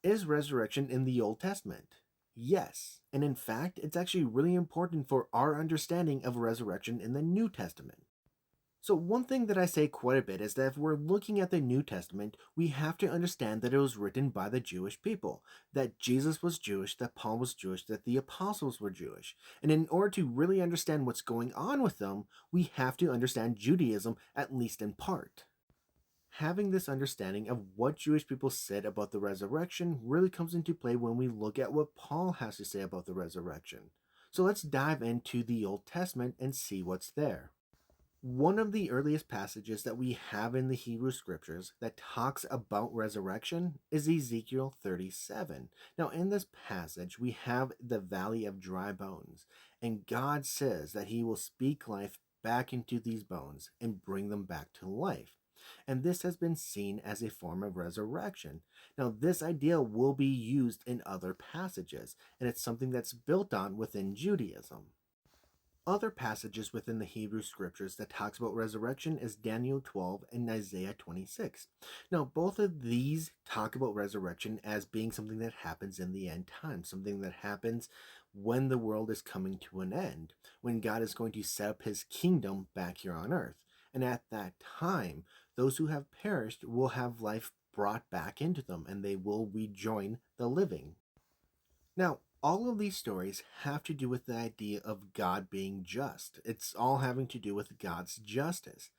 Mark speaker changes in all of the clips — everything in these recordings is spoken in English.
Speaker 1: Is resurrection in the Old Testament? Yes. And in fact, it's actually really important for our understanding of resurrection in the New Testament. So, one thing that I say quite a bit is that if we're looking at the New Testament, we have to understand that it was written by the Jewish people, that Jesus was Jewish, that Paul was Jewish, that the apostles were Jewish. And in order to really understand what's going on with them, we have to understand Judaism, at least in part. Having this understanding of what Jewish people said about the resurrection really comes into play when we look at what Paul has to say about the resurrection. So let's dive into the Old Testament and see what's there. One of the earliest passages that we have in the Hebrew scriptures that talks about resurrection is Ezekiel 37. Now, in this passage, we have the valley of dry bones, and God says that He will speak life back into these bones and bring them back to life. And this has been seen as a form of resurrection. Now, this idea will be used in other passages, and it's something that's built on within Judaism. Other passages within the Hebrew scriptures that talks about resurrection is Daniel 12 and Isaiah 26. Now, both of these talk about resurrection as being something that happens in the end time, something that happens when the world is coming to an end, when God is going to set up his kingdom back here on earth. And at that time, those who have perished will have life brought back into them and they will rejoin the living. Now, all of these stories have to do with the idea of God being just. It's all having to do with God's justice.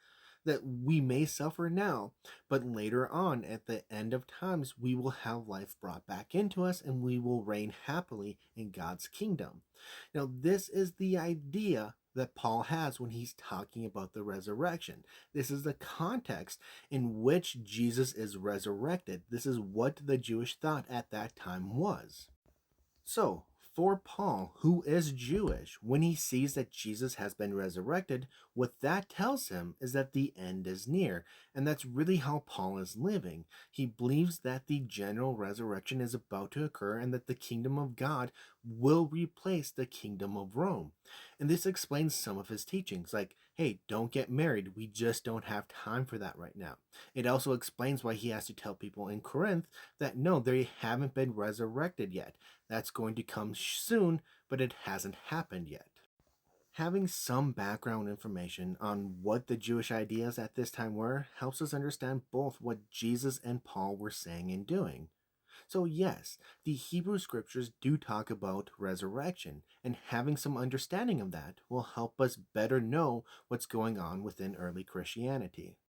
Speaker 1: That we may suffer now, but later on, at the end of times, we will have life brought back into us and we will reign happily in God's kingdom. Now, this is the idea that Paul has when he's talking about the resurrection. This is the context in which Jesus is resurrected. This is what the Jewish thought at that time was. So, for Paul, who is Jewish, when he sees that Jesus has been resurrected, what that tells him is that the end is near. And that's really how Paul is living. He believes that the general resurrection is about to occur and that the kingdom of God will replace the kingdom of Rome. And this explains some of his teachings, like, hey, don't get married. We just don't have time for that right now. It also explains why he has to tell people in Corinth that no, they haven't been resurrected yet. That's going to come soon, but it hasn't happened yet. Having some background information on what the Jewish ideas at this time were helps us understand both what Jesus and Paul were saying and doing. So, yes, the Hebrew scriptures do talk about resurrection, and having some understanding of that will help us better know what's going on within early Christianity.